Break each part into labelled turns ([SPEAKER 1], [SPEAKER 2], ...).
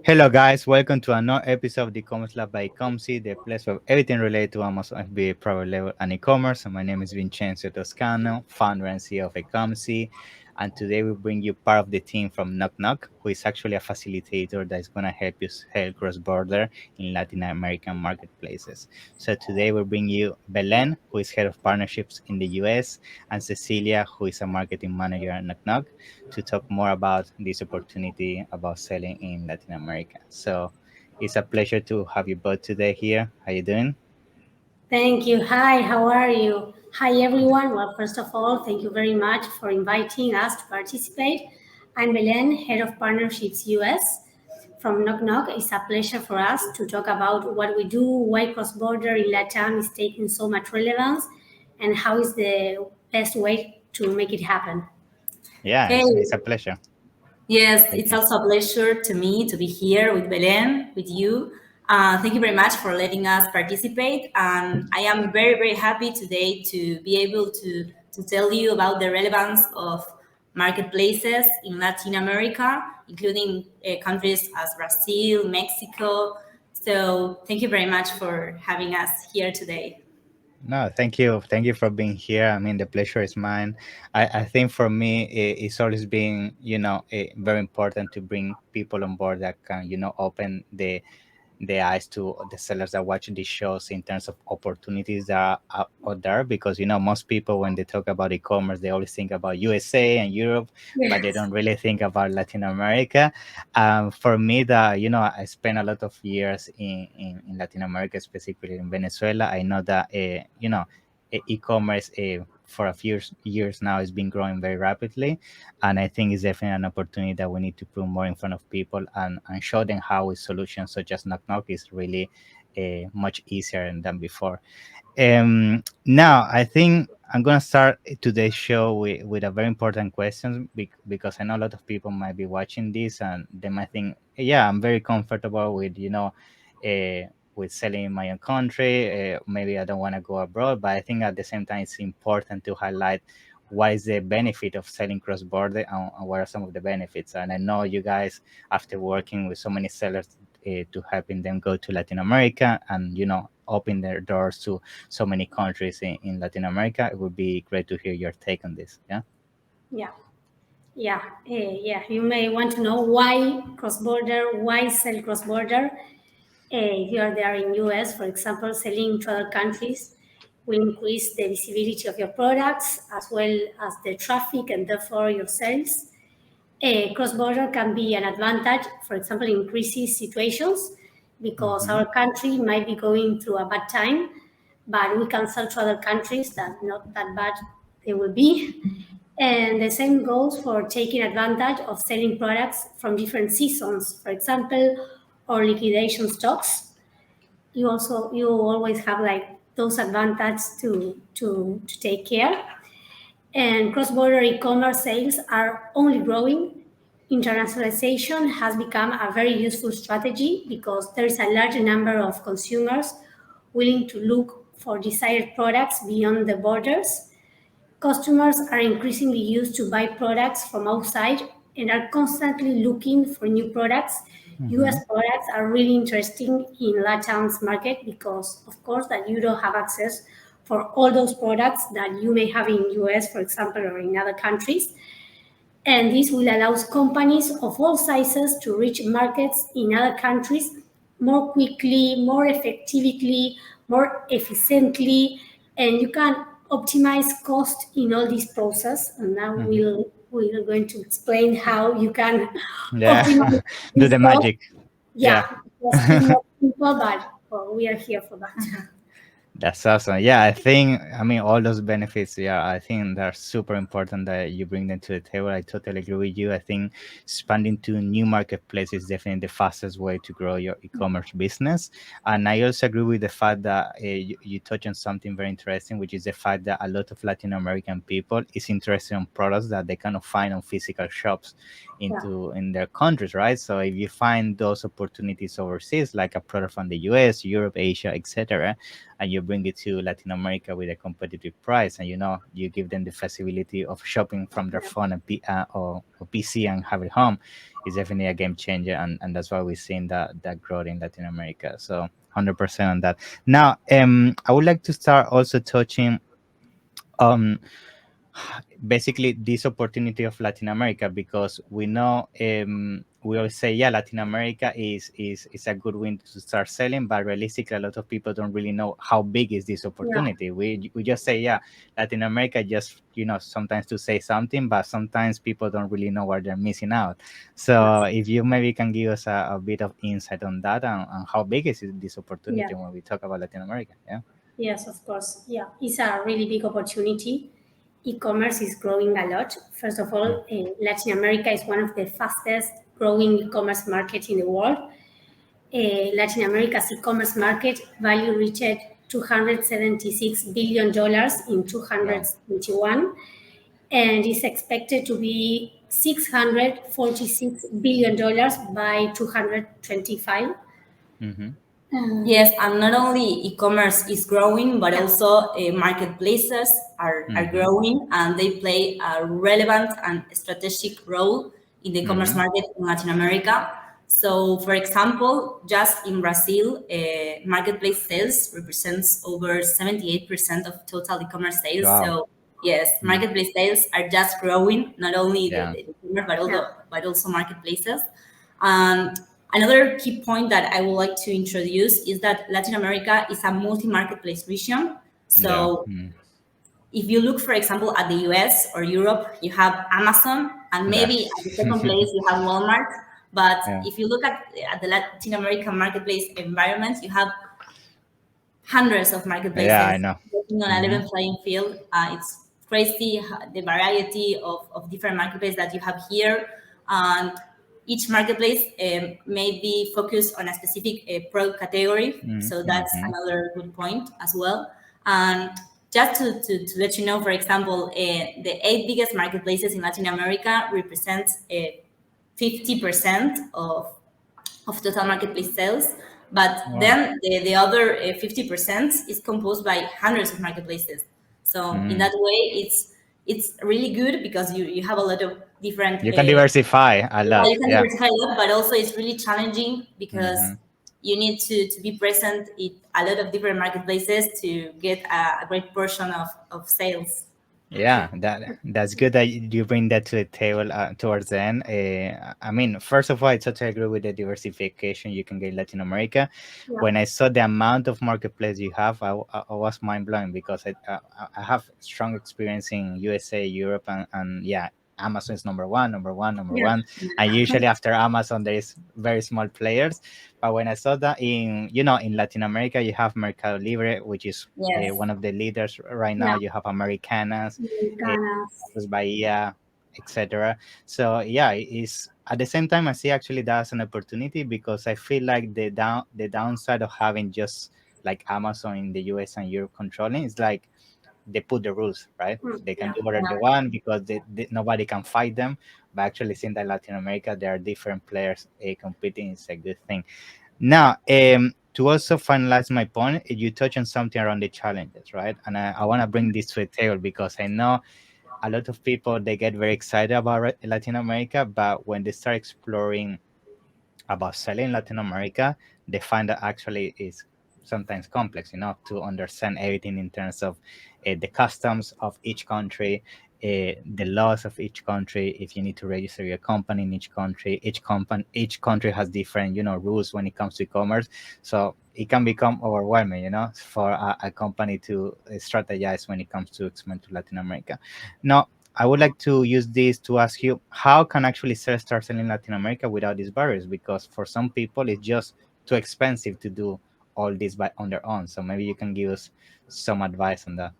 [SPEAKER 1] Hello, guys. Welcome to another episode of the Ecommerce Lab by Ecommerce, the place of everything related to Amazon FBA private level and e-commerce. And my name is Vincenzo Toscano, founder and CEO of Ecommerce. And today we bring you part of the team from nocnoc, who is actually a facilitator that is going to help you sell cross-border in Latin American marketplaces. So today we bring you Belen, who is head of partnerships in the US, and Cecilia, who is a marketing manager at nocnoc, to talk more about this opportunity about selling in Latin America. So it's a pleasure to have you both today here. How you doing?
[SPEAKER 2] Thank you. Hi, how are you? Hi, everyone. Well, first of all, thank you very much for inviting us to participate. I'm Belen, Head of Partnerships US from Knock Knock. It's a pleasure for us to talk about what we do, why cross-border in LATAM is taking so much relevance, and how is the best way to make it happen.
[SPEAKER 1] Yeah,
[SPEAKER 3] Hey,
[SPEAKER 1] it's a pleasure.
[SPEAKER 3] yes,
[SPEAKER 1] Thank
[SPEAKER 3] it's
[SPEAKER 1] you.
[SPEAKER 3] also a pleasure to me to be here with Belen, with you. Thank you very much for letting us participate. And I am very, very happy today to be able to tell you about the relevance of marketplaces in Latin America, including countries as Brazil, Mexico. So thank you very much for having us here today.
[SPEAKER 1] No, thank you. Thank you for being here. I mean, the pleasure is mine. I think for me, it's always been, very important to bring people on board that can, open the eyes to the sellers that watch these shows in terms of opportunities that are out there, because most people, when they talk about e-commerce, they always think about USA and Europe, but they
[SPEAKER 2] Yes.
[SPEAKER 1] don't really think about Latin America. For me, that I spent a lot of years in Latin America, specifically in Venezuela. I know that e-commerce for a few years now has been growing very rapidly, and I think it's definitely an opportunity that we need to put more in front of people and show them how a solution such as Knock Knock is really much easier than before. Now, I think I'm going to start today's show with a very important question, because I know a lot of people might be watching this and they might think, yeah, I'm very comfortable with selling in my own country. Maybe I don't want to go abroad, but I think at the same time it's important to highlight what is the benefit of selling cross border, and what are some of the benefits. And I know you guys, after working with so many sellers to helping them go to Latin America and open their doors to so many countries in Latin America, it would be great to hear your take on this. Yeah.
[SPEAKER 2] Yeah. Yeah. You may want to know why cross-border, why sell cross-border. If you are there in US, for example, selling to other countries will increase the visibility of your products as well as the traffic and therefore your sales. Cross-border can be an advantage, for example, in crisis situations, because
[SPEAKER 1] Mm-hmm.
[SPEAKER 2] our country might be going through a bad time, but we can sell to other countries that not that bad they will be. And the same goes for taking advantage of selling products from different seasons, for example, or liquidation stocks. You always have like those advantages to take care. And cross-border e-commerce sales are only growing. Internationalization has become a very useful strategy because there is a large number of consumers willing to look for desired products beyond the borders. Customers are increasingly used to buy products from outside and are constantly looking for new products.
[SPEAKER 1] Mm-hmm.
[SPEAKER 2] US products are really interesting in LATAM's market because, of course, that you don't have access for all those products that you may have in US, for example, or in other countries. And this will allow companies of all sizes to reach markets in other countries more quickly, more effectively, more efficiently, and you can optimize cost in all this process. And now
[SPEAKER 1] Mm-hmm.
[SPEAKER 2] we're going to explain how you can
[SPEAKER 1] Yeah.
[SPEAKER 2] optimize
[SPEAKER 1] Do
[SPEAKER 2] this
[SPEAKER 1] the
[SPEAKER 2] cost.
[SPEAKER 1] magic.
[SPEAKER 2] Yeah,
[SPEAKER 1] Yeah.
[SPEAKER 2] just it's not simple, but well, we are here for that.
[SPEAKER 1] That's awesome. Yeah, I mean, all those benefits, yeah, I think they're super important that you bring them to the table. I totally agree with you. I think expanding to new marketplaces is definitely the fastest way to grow your e-commerce business. And I also agree with the fact that you touch on something very interesting, which is the fact that a lot of Latin American people is interested in products that they cannot find on physical shops
[SPEAKER 2] Yeah.
[SPEAKER 1] in their countries, right? So if you find those opportunities overseas, like a product from the US, Europe, Asia, etc., and you bring it to Latin America with a competitive price, and you give them the flexibility of shopping from their phone and or PC and have it home, is definitely a game changer, and that's why we're seeing that growth in Latin America. So 100% on that. Now, I would like to start also touching on basically this opportunity of Latin America, because we know, we always say, yeah, Latin America is a good window to start selling, but realistically a lot of people don't really know how big is this opportunity. We just say, yeah, Latin America, just sometimes to say something, but sometimes people don't really know what they're missing out. So if you maybe can give us a bit of insight on that, and how big is this opportunity when we talk about Latin America.
[SPEAKER 2] Yes, of course. Yeah, it's a really big opportunity. E-commerce is growing a lot. First of all, Latin America is one of the fastest growing e-commerce markets in the world. Latin America's e-commerce market value reached $276 billion in 2021, and is expected to be $646 billion by 2025.
[SPEAKER 3] Yes, and not only e-commerce is growing, but also marketplaces are growing, and they play a relevant and strategic role in the e-commerce market in Latin America. So, for example, just in Brazil, marketplace sales represents over 78% of total e-commerce sales.
[SPEAKER 1] Wow.
[SPEAKER 3] So, yes, marketplace sales are just growing, not only the e-commerce, but also marketplaces. And another key point that I would like to introduce is that Latin America is a multi-marketplace region. So if you look, for example, at the US or Europe, you have Amazon, and maybe at the second place you have Walmart. But if you look at the Latin American marketplace environment, you have hundreds of marketplaces.
[SPEAKER 1] Yeah, I know.
[SPEAKER 3] Working on a level playing field. It's crazy the variety of different marketplaces that you have here. And each marketplace may be focused on a specific product category. So that's another good point as well. And just to let you know, for example, the 8 biggest marketplaces in Latin America represent 50% of total marketplace sales. But then the other 50% is composed by hundreds of marketplaces. So in that way, it's really good because you have a lot of different.
[SPEAKER 1] You can diversify a lot.
[SPEAKER 3] You can diversify a lot, but also it's really challenging because you need to be present in a lot of different marketplaces to get a great portion of sales.
[SPEAKER 1] Yeah, that's good that you bring that to the table towards the end. I mean, first of all, I totally agree with the diversification you can get in Latin America. When I saw the amount of marketplace you have, I was mind blown, because I have strong experience in USA, Europe, and Amazon is number one. And usually after Amazon, there is very small players. But when I saw that in Latin America, you have Mercado Libre, which is one of the leaders right now. You have Americanas, Bahia, etc. So it's at the same time I see actually that as an opportunity, because I feel like the downside of having just like Amazon in the US and Europe controlling is like they put the rules, right? They can do whatever they want because nobody can fight them. But actually, seeing that Latin America, there are different players competing is a good thing. Now, to also finalize my point, you touch on something around the challenges, right? And I want to bring this to the table, because I know a lot of people, they get very excited about Latin America, but when they start exploring about selling in Latin America, they find that actually is sometimes complex, to understand everything in terms of the customs of each country, the laws of each country. If you need to register your company in each country, each country has different, rules when it comes to e-commerce. So it can become overwhelming, for a company to strategize when it comes to expand to Latin America. Now, I would like to use this to ask you, how can actually start selling in Latin America without these barriers? Because for some people, it's just too expensive to do all this on their own. So maybe you can give us some advice on that.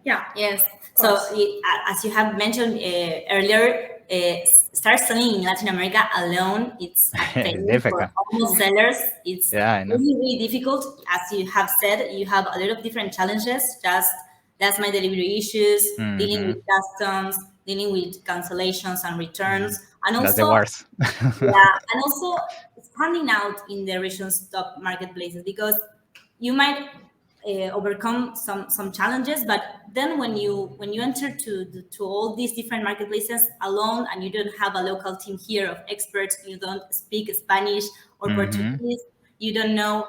[SPEAKER 3] Yes. So as you have mentioned earlier, start selling in Latin America alone, it's a failure for almost sellers. It's really, really difficult. As you have said, you have a lot of different challenges. Just last mile delivery issues, dealing with customs, dealing with cancellations and returns, And
[SPEAKER 1] That's the
[SPEAKER 3] also,
[SPEAKER 1] worst.
[SPEAKER 3] yeah, and also standing out in the region's top marketplaces, because you might overcome some challenges, but then when you enter to all these different marketplaces alone, and you don't have a local team here of experts, you don't speak Spanish or
[SPEAKER 1] Hmm.
[SPEAKER 3] Portuguese, you don't know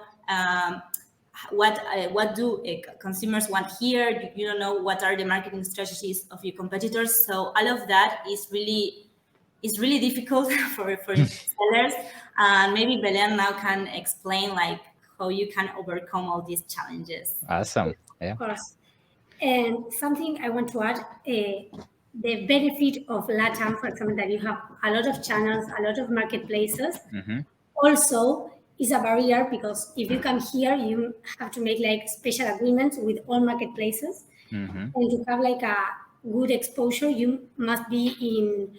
[SPEAKER 3] what do consumers want here, you don't know what are the marketing strategies of your competitors. So all of that is really difficult for sellers. And maybe Belen now can explain like how you can overcome all these challenges.
[SPEAKER 1] Awesome.
[SPEAKER 2] Of
[SPEAKER 1] Yeah.
[SPEAKER 2] course. And something I want to add, the benefit of LATAM, for example, that you have a lot of channels, a lot of marketplaces,
[SPEAKER 1] Hmm.
[SPEAKER 2] also is a barrier, because if you come here, you have to make like special agreements with all marketplaces.
[SPEAKER 1] Hmm.
[SPEAKER 2] And to have like a good exposure, you must be in,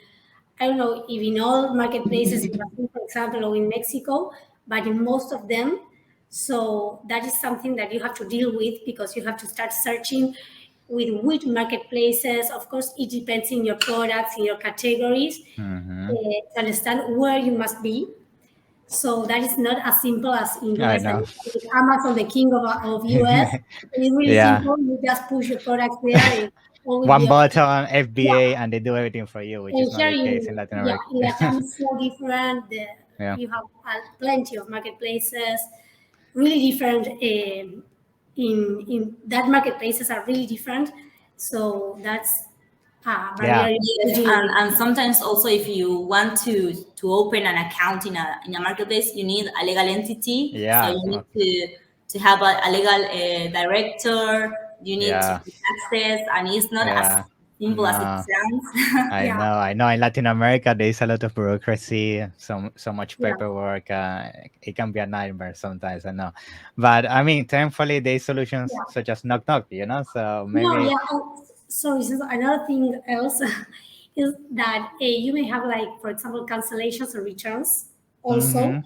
[SPEAKER 2] I don't know if in all marketplaces in Brazil, for example, or in Mexico, but in most of them. So that is something that you have to deal with, because you have to start searching with which marketplaces. Of course, it depends in your products, in your categories,
[SPEAKER 1] Hmm.
[SPEAKER 2] to understand where you must be. So that is not as simple as in
[SPEAKER 1] I
[SPEAKER 2] US.
[SPEAKER 1] know.
[SPEAKER 2] Like Amazon, the king of US. It's really
[SPEAKER 1] Yeah.
[SPEAKER 2] simple. You just push your products there, and all will
[SPEAKER 1] One
[SPEAKER 2] be okay.
[SPEAKER 1] button,
[SPEAKER 2] Yeah.
[SPEAKER 1] FBA, and they do everything for you, which
[SPEAKER 2] And
[SPEAKER 1] is not
[SPEAKER 2] here
[SPEAKER 1] the case in
[SPEAKER 2] in,
[SPEAKER 1] Latin
[SPEAKER 2] yeah,
[SPEAKER 1] America.
[SPEAKER 2] in Latam is so different.
[SPEAKER 1] Yeah.
[SPEAKER 2] You have plenty of marketplaces, really different. In that, marketplaces are really different. So that's a
[SPEAKER 1] Yeah.
[SPEAKER 2] barrier to
[SPEAKER 3] Yes,
[SPEAKER 2] deal
[SPEAKER 3] and,
[SPEAKER 2] with.
[SPEAKER 3] and sometimes also if you want to open an account in a marketplace, you need a legal entity. So
[SPEAKER 1] Yeah.
[SPEAKER 3] you need to have a legal director. You need to
[SPEAKER 1] Yeah.
[SPEAKER 3] get access, and it's not as
[SPEAKER 1] Yeah.
[SPEAKER 3] simple as it
[SPEAKER 1] No.
[SPEAKER 3] sounds.
[SPEAKER 1] I
[SPEAKER 2] Yeah,
[SPEAKER 1] know, I know. In Latin America, there is a lot of bureaucracy, so much
[SPEAKER 2] yeah.
[SPEAKER 1] paperwork. It can be a nightmare sometimes. I know, but I mean, thankfully, there is solutions
[SPEAKER 2] Yeah.
[SPEAKER 1] such as knock knock. So
[SPEAKER 2] No,
[SPEAKER 1] maybe.
[SPEAKER 2] yeah. Sorry, so another thing else is that you may have, like, for example, cancellations or returns
[SPEAKER 1] Hmm.
[SPEAKER 2] also,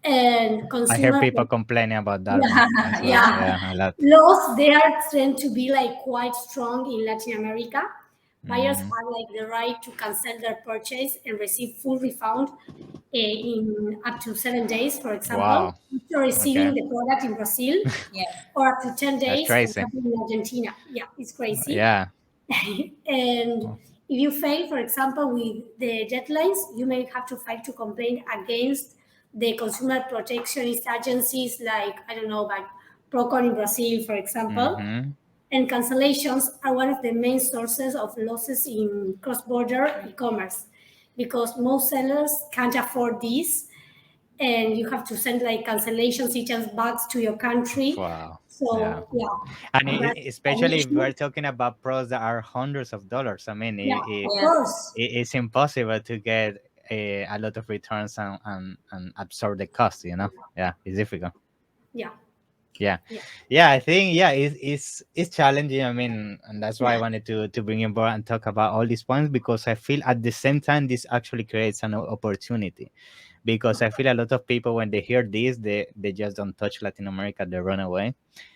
[SPEAKER 2] and
[SPEAKER 1] I hear
[SPEAKER 2] consumer.
[SPEAKER 1] people complaining about that one
[SPEAKER 2] Yeah,
[SPEAKER 1] as well.
[SPEAKER 3] Yeah.
[SPEAKER 2] yeah.
[SPEAKER 1] Yeah, a lot.
[SPEAKER 2] Laws, they are tend to be like quite strong in Latin America. Buyers
[SPEAKER 1] Hmm.
[SPEAKER 2] have like the right to cancel their purchase and receive full refund in up to 7 days, for example,
[SPEAKER 1] Wow.
[SPEAKER 2] after receiving
[SPEAKER 1] Okay,
[SPEAKER 2] the product in Brazil,
[SPEAKER 3] Yes.
[SPEAKER 2] or up to 10
[SPEAKER 1] that's
[SPEAKER 2] days, for
[SPEAKER 1] crazy.
[SPEAKER 2] example, in Argentina. Yeah, it's crazy.
[SPEAKER 1] Yeah.
[SPEAKER 2] And
[SPEAKER 1] Oh,
[SPEAKER 2] if you fail, for example, with the deadlines, you may have to file to complain against the consumer protectionist agencies, like, I don't know, like Procon in Brazil, for example.
[SPEAKER 1] mm-hmm.
[SPEAKER 2] And cancellations are one of the main sources of losses in cross-border e-commerce, because most sellers can't afford this, and you have to send like cancellation signals back to your country.
[SPEAKER 1] Wow. Yeah.
[SPEAKER 2] So yeah,
[SPEAKER 1] And
[SPEAKER 2] that's an
[SPEAKER 1] especially if
[SPEAKER 2] issue.
[SPEAKER 1] we're talking about pros that are hundreds of dollars. I mean,
[SPEAKER 2] Yeah, of
[SPEAKER 3] Yes.
[SPEAKER 2] course.
[SPEAKER 1] it's impossible to get a lot of returns and absorb the cost. Yeah, it's difficult.
[SPEAKER 2] Yeah,
[SPEAKER 1] Yeah,
[SPEAKER 2] yeah,
[SPEAKER 1] yeah, I think, yeah, it's challenging. I mean, and that's why I
[SPEAKER 2] yeah.
[SPEAKER 1] wanted to bring in board and talk about all these points, because I feel at the same time this actually creates an opportunity, because I feel a lot of people, when they hear this, they just don't touch Latin America, they run away.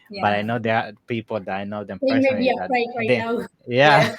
[SPEAKER 1] But I
[SPEAKER 3] Yeah.
[SPEAKER 1] know there are people that I know them
[SPEAKER 2] They may be
[SPEAKER 1] personally that
[SPEAKER 2] afraid right
[SPEAKER 1] they,
[SPEAKER 2] now.
[SPEAKER 1] yeah,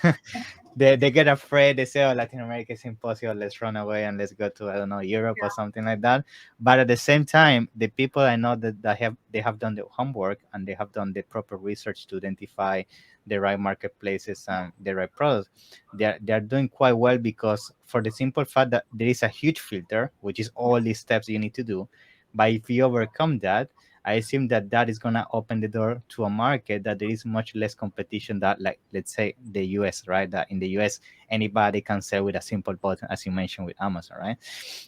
[SPEAKER 3] Yes.
[SPEAKER 1] they get afraid. They say, "Oh, Latin America is impossible. Let's run away and let's go to, I don't know, Europe or something like that." But at the same time, the people I know that have done the homework and they have done the proper research to identify the right marketplaces and the right products. They're doing quite well, because for the simple fact that there is a huge filter, which is all these steps you need to do. But if you overcome that, I assume that is gonna open the door to a market that there is much less competition, that, like, let's say the US, right? That in the US anybody can sell with a simple button, as you mentioned with Amazon, right?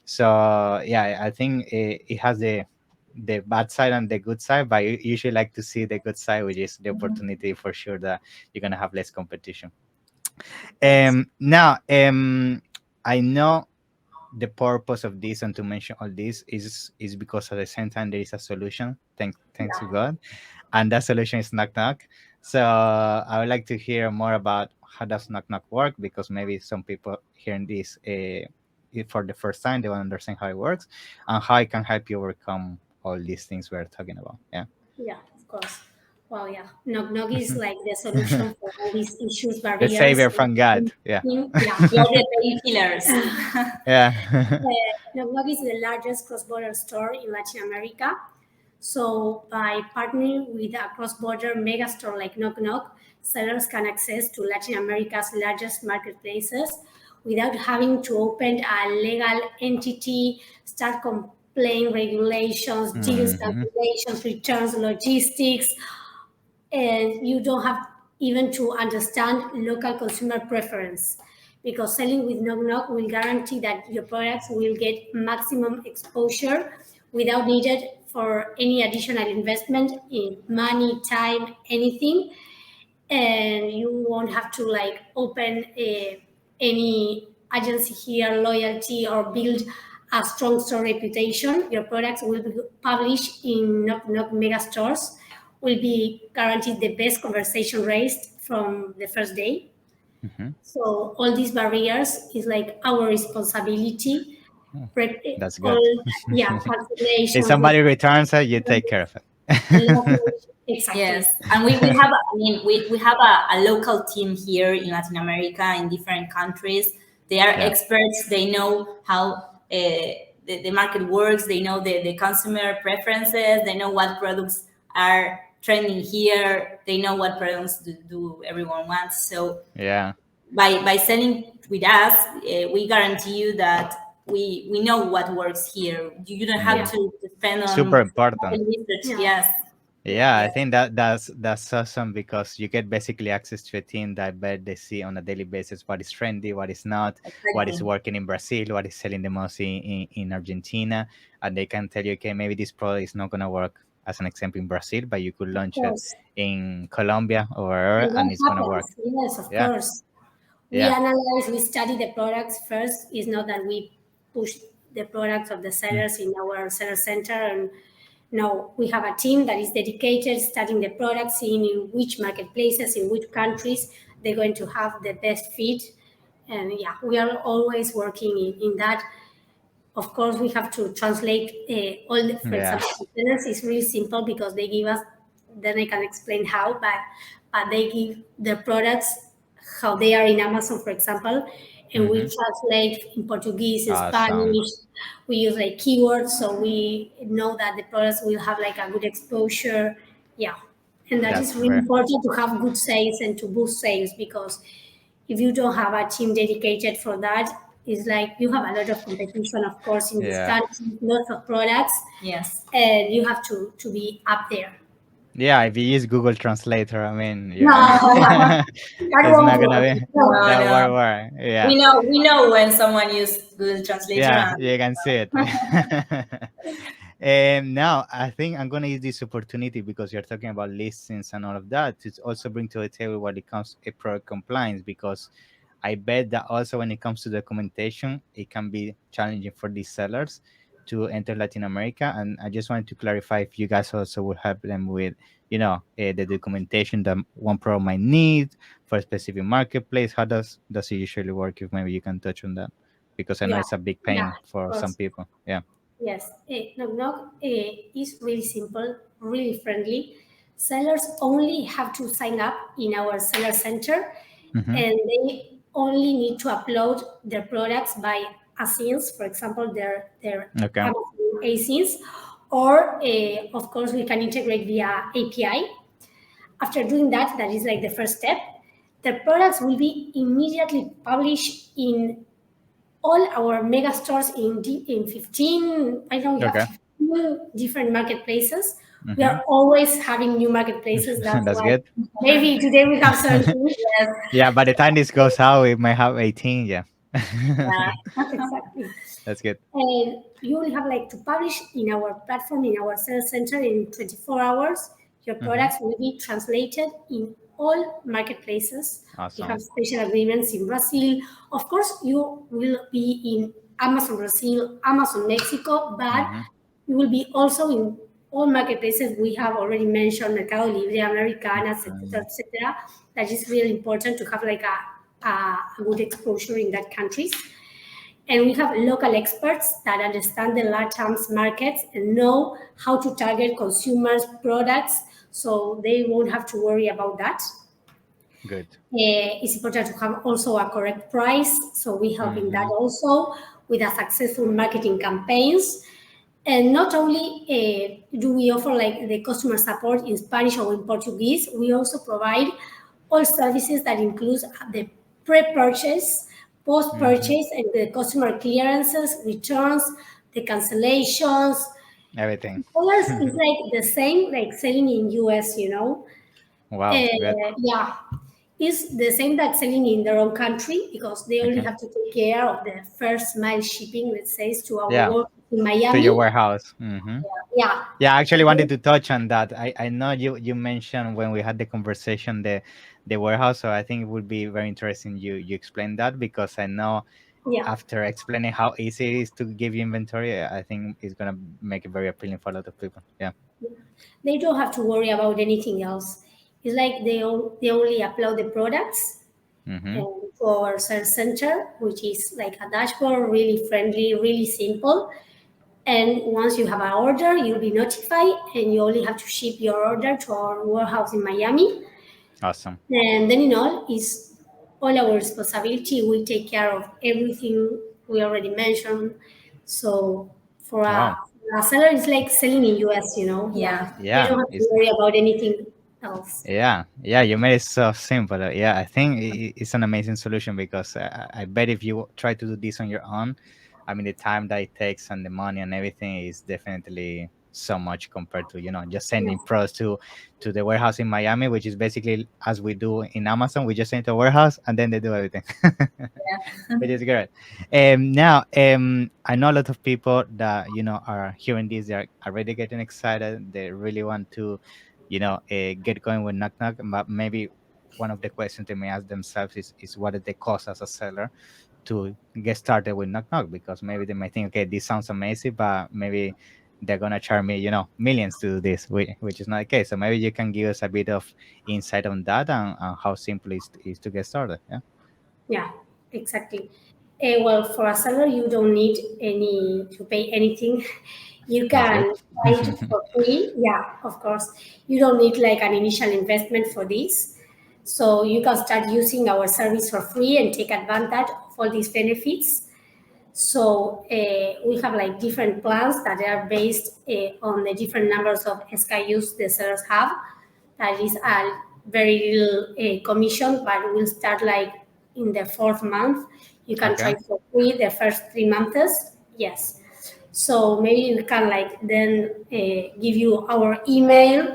[SPEAKER 1] So yeah, I think it has the bad side and the good side, but I usually like to see the good side, which is the opportunity for sure that you're gonna have less competition. Now, I know the purpose of this and to mention all this is because at the same time there is a solution. Thanks to
[SPEAKER 2] Yeah,
[SPEAKER 1] God, and that solution is knock knock. So I would like to hear more about how does knock knock work, because maybe some people hearing this for the first time, they want to understand how it works and how it can help you overcome all these things we're talking about. Yeah.
[SPEAKER 2] yeah, of course. Well, yeah, nocnoc is like the solution for all these issues,
[SPEAKER 1] The
[SPEAKER 2] barriers.
[SPEAKER 1] savior from God. Yeah.
[SPEAKER 2] Yeah.
[SPEAKER 3] We are the painkillers.
[SPEAKER 1] Yeah.
[SPEAKER 2] Nocnoc is the largest cross-border store in Latin America. So by partnering with a cross-border mega store like nocnoc, sellers can access to Latin America's largest marketplaces without having to open a legal entity, start complying regulations, deals, calculations, returns, logistics, and you don't have even to understand local consumer preference, because selling with nocnoc will guarantee that your products will get maximum exposure without needed for any additional investment in money, time, anything. And you won't have to like open any agency here, loyalty, or build a strong store reputation. Your products will be published in nocnoc mega stores, will be guaranteed the best conversation raised from the first day. So all these barriers is like our responsibility.
[SPEAKER 1] That's good.
[SPEAKER 2] All, yeah,
[SPEAKER 1] If
[SPEAKER 2] calculations,
[SPEAKER 1] somebody returns it, you take care of it.
[SPEAKER 2] exactly.
[SPEAKER 3] Yes, and we have, I mean, we have a local team here in Latin America, in different countries. They are
[SPEAKER 1] Yeah.
[SPEAKER 3] experts. They know how the market works. They know the consumer preferences. They know what products are trending here. They know what products do everyone wants. So
[SPEAKER 1] Yeah.
[SPEAKER 3] by selling with us, we guarantee you that we know what works here. You don't have
[SPEAKER 2] Yeah.
[SPEAKER 3] to depend on
[SPEAKER 1] Super important.
[SPEAKER 3] market research.
[SPEAKER 2] Yeah.
[SPEAKER 3] Yes.
[SPEAKER 1] Yeah, I
[SPEAKER 3] Yes.
[SPEAKER 1] think that's awesome, because you get basically access to a team that bet they see on a daily basis what is trendy, what is not, what is
[SPEAKER 3] Exactly.
[SPEAKER 1] working in Brazil, what is selling the most in Argentina, and they can tell you, okay, maybe this product is not gonna work as an example in Brazil, but you could
[SPEAKER 2] Of
[SPEAKER 1] launch it
[SPEAKER 2] course.
[SPEAKER 1] in Colombia or wherever,
[SPEAKER 2] And
[SPEAKER 1] and
[SPEAKER 2] that
[SPEAKER 1] it's gonna work.
[SPEAKER 2] happens. Yes, of
[SPEAKER 1] Yeah,
[SPEAKER 2] course. We
[SPEAKER 1] yeah,
[SPEAKER 2] analyze, we study the products first. It's not that we push the products of the sellers in our seller center. And no, we have a team that is dedicated, studying the products, seeing in which marketplaces, in which countries they're going to have the best fit. And yeah, we are always working in that. Of course, we have to translate all the, for
[SPEAKER 1] yeah,
[SPEAKER 2] example, containers is really simple because they give us, then I can explain how, but they give the products how they are in Amazon, for example, and we translate in Portuguese, in
[SPEAKER 1] awesome.
[SPEAKER 2] Spanish. We use like keywords, so we know that the products will have like a good exposure. Yeah, and that
[SPEAKER 1] That's
[SPEAKER 2] is really
[SPEAKER 1] very,
[SPEAKER 2] important to have good sales and to boost sales, because if you don't have a team dedicated for that, it's like you have a lot of competition, of course, in this
[SPEAKER 1] yeah.
[SPEAKER 2] country, lots of products,
[SPEAKER 3] Yes.
[SPEAKER 2] and you have to be up there.
[SPEAKER 1] Yeah, if you use Google Translator, I mean,
[SPEAKER 2] No,
[SPEAKER 1] yeah,
[SPEAKER 2] that
[SPEAKER 1] it's
[SPEAKER 2] won't
[SPEAKER 1] not gonna
[SPEAKER 2] work.
[SPEAKER 1] be
[SPEAKER 2] No.
[SPEAKER 1] that
[SPEAKER 3] No, no.
[SPEAKER 1] word. Yeah,
[SPEAKER 3] We know when someone uses Google Translator.
[SPEAKER 1] yeah,
[SPEAKER 3] And
[SPEAKER 1] you can see it. And now I think I'm gonna use this opportunity, because you're talking about listings and all of that, to also bring to the table when it comes to product compliance, because I bet that also when it comes to documentation, it can be challenging for these sellers to enter Latin America. And I just wanted to clarify if you guys also would help them with, the documentation that one product might need for a specific marketplace. How does it usually work? If maybe you can touch on that, because I know
[SPEAKER 2] Yeah,
[SPEAKER 1] it's a big
[SPEAKER 2] yeah,
[SPEAKER 1] pain
[SPEAKER 2] of
[SPEAKER 1] for some
[SPEAKER 2] course.
[SPEAKER 1] people. Yeah.
[SPEAKER 2] Yes, Knock Knock is really simple, really friendly. Sellers only have to sign up in our seller center,
[SPEAKER 1] Mm-hmm.
[SPEAKER 2] and they only need to upload their products by ASINs, for example, their
[SPEAKER 1] Okay.
[SPEAKER 2] Amazon ASINs, or of course we can integrate via API. After doing that, that is like the first step. The products will be immediately published in all our mega stores in 15, I know we have
[SPEAKER 1] Okay.
[SPEAKER 2] 15 different marketplaces. We
[SPEAKER 1] Mm-hmm.
[SPEAKER 2] are always having new marketplaces. That's
[SPEAKER 1] That's
[SPEAKER 2] why
[SPEAKER 1] good.
[SPEAKER 2] maybe today we have 17.
[SPEAKER 3] yes,
[SPEAKER 1] Yeah, by the time this goes out, we might have 18. Yeah.
[SPEAKER 3] yeah.
[SPEAKER 2] Exactly.
[SPEAKER 1] That's good.
[SPEAKER 2] And you will have like to publish in our platform, in our sales center in 24 hours. Your
[SPEAKER 1] Mm-hmm.
[SPEAKER 2] products will be translated in all marketplaces. We have
[SPEAKER 1] Awesome.
[SPEAKER 2] special agreements in Brazil. Of course, you will be in Amazon Brazil, Amazon Mexico, but
[SPEAKER 1] Mm-hmm.
[SPEAKER 2] you will be also in all marketplaces we have already mentioned, Mercado Libre, Americanas, etc., etc. That is really important to have like a good exposure in that countries. And we have local experts that understand the LATAM's markets and know how to target consumers' products, so they won't have to worry about that.
[SPEAKER 1] Good.
[SPEAKER 2] It's important to have also a correct price, so we help in that also with a successful marketing campaigns. And not only do we offer like the customer support in Spanish or in Portuguese, we also provide all services that includes the pre-purchase, post-purchase, and the customer clearances, returns, the cancellations.
[SPEAKER 1] Everything.
[SPEAKER 2] Others is like the same, like selling in US, you know.
[SPEAKER 1] Wow. Good.
[SPEAKER 2] Yeah, it's the same that selling in their own country because they only
[SPEAKER 1] Okay.
[SPEAKER 2] have to take care of the first mile shipping, let's say, to our
[SPEAKER 1] Yeah.
[SPEAKER 2] work in
[SPEAKER 1] To your
[SPEAKER 2] Miami.
[SPEAKER 1] warehouse.
[SPEAKER 2] Yeah.
[SPEAKER 1] Yeah, I actually wanted to touch on that. I know you mentioned when we had the conversation the warehouse, so I think it would be very interesting you explain that, because I know
[SPEAKER 2] Yeah.
[SPEAKER 1] after explaining how easy it is to give you inventory, I think it's gonna make it very appealing for a lot of people. Yeah.
[SPEAKER 2] They don't have to worry about anything else. It's like they only upload the products
[SPEAKER 1] Mm-hmm.
[SPEAKER 2] to our sales center, which is like a dashboard, really friendly, really simple. And once you have an order, you'll be notified, and you only have to ship your order to our warehouse in Miami.
[SPEAKER 1] Awesome.
[SPEAKER 2] And then, it's all our responsibility. We take care of everything we already mentioned. So
[SPEAKER 1] Wow.
[SPEAKER 2] for a seller, it's like selling in US, Yeah.
[SPEAKER 3] Yeah.
[SPEAKER 2] They
[SPEAKER 1] Yeah.
[SPEAKER 2] don't have to worry about anything else.
[SPEAKER 1] Yeah, you made it so simple. Yeah, I think it's an amazing solution, because I bet if you try to do this on your own, I mean, the time that it takes and the money and everything is definitely so much compared to, just
[SPEAKER 2] Yeah.
[SPEAKER 1] sending pros to the warehouse in Miami, which is basically as we do in Amazon. We just send to a warehouse and then they do everything. Which is great. Now, I know a lot of people that are hearing this. They're already getting excited. They really want to, get going with knock knock. But maybe one of the questions they may ask themselves is what is the cost as a seller to get started with knock knock? Because maybe they might think, okay, this sounds amazing, but maybe they're gonna charge me, millions to do this, which is not the case. So maybe you can give us a bit of insight on that, and how simple it is to get started. Yeah,
[SPEAKER 2] Yeah, exactly. Well, for a seller, you don't need any to pay anything. You
[SPEAKER 1] that's good.
[SPEAKER 2] can try it for free. Yeah, of course. You don't need like an initial investment for this. So you can start using our service for free and take advantage of all these benefits. So we have like different plans that are based on the different numbers of SKUs the sellers have. That is a very little commission, but we'll start like in the fourth month. You can
[SPEAKER 1] Okay.
[SPEAKER 2] try for free the first 3 months. Yes. So maybe we can like then give you our email,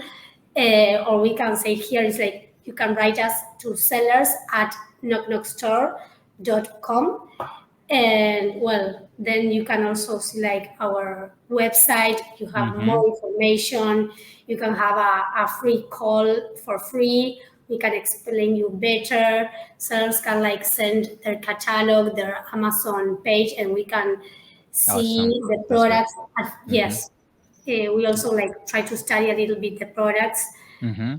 [SPEAKER 2] or we can say here is like you can write us to sellers at nocnoc.store.com. And well, then you can also see like our website. You have
[SPEAKER 1] Mm-hmm.
[SPEAKER 2] more information. You can have a free call for free. We can explain you better. Sellers can like send their catalog, their Amazon page, and we can see
[SPEAKER 1] Awesome.
[SPEAKER 2] the
[SPEAKER 1] That's good.
[SPEAKER 2] products.
[SPEAKER 1] Mm-hmm.
[SPEAKER 2] Yes, we also like try to study a little bit the products.
[SPEAKER 1] Mm-hmm.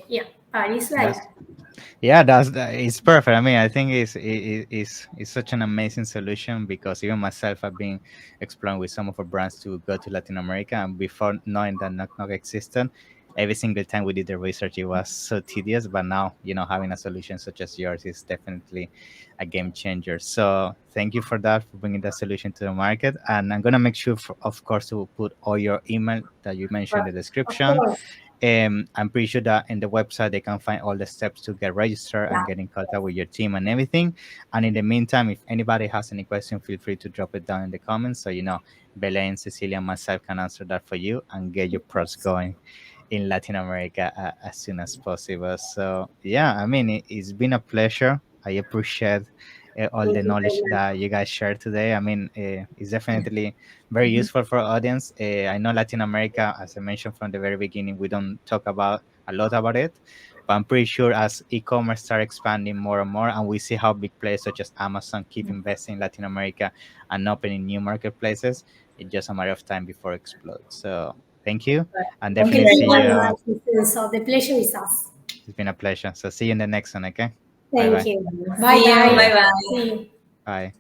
[SPEAKER 2] Yeah, but it's like
[SPEAKER 1] That's Yeah, it's perfect. I mean, I think it's such an amazing solution, because even myself, I've been exploring with some of our brands to go to Latin America, and before knowing that Knock Knock existed, every single time we did the research, it was so tedious. But now, having a solution such as yours is definitely a game changer. So thank you for that, for bringing that solution to the market. And I'm gonna make sure, of course, to put all your email that you mentioned in the
[SPEAKER 2] of
[SPEAKER 1] description.
[SPEAKER 2] course,
[SPEAKER 1] I'm pretty sure that in the website they can find all the steps to get registered and
[SPEAKER 2] yeah.
[SPEAKER 1] get in contact with your team and everything. And in the meantime, if anybody has any question, feel free to drop it down in the comments. So Belen, Cecilia, and myself can answer that for you and get your pros going in Latin America as soon as possible. So yeah, I mean, it's been a pleasure. I appreciate all the
[SPEAKER 2] Thank you
[SPEAKER 1] knowledge
[SPEAKER 2] very much.
[SPEAKER 1] that you guys shared today. I mean, it's definitely very useful for our audience. I know Latin America, as I mentioned from the very beginning, we don't talk about a lot about it, but I'm pretty sure as e-commerce start expanding more and more, and we see how big players such as Amazon keep investing in Latin America and opening new marketplaces, it's just a matter of time before it explodes. So thank you, and
[SPEAKER 3] Thank you
[SPEAKER 1] definitely
[SPEAKER 2] Thank you
[SPEAKER 3] very
[SPEAKER 1] see
[SPEAKER 3] much.
[SPEAKER 2] very
[SPEAKER 1] you.
[SPEAKER 2] much. So the pleasure is us.
[SPEAKER 1] It's been a pleasure. So see you in the next one. Okay. Bye
[SPEAKER 2] Thank
[SPEAKER 1] bye.
[SPEAKER 2] you. Bye
[SPEAKER 3] See you.
[SPEAKER 1] See
[SPEAKER 2] bye.
[SPEAKER 1] you.
[SPEAKER 3] Bye bye.
[SPEAKER 2] See you.
[SPEAKER 1] Bye.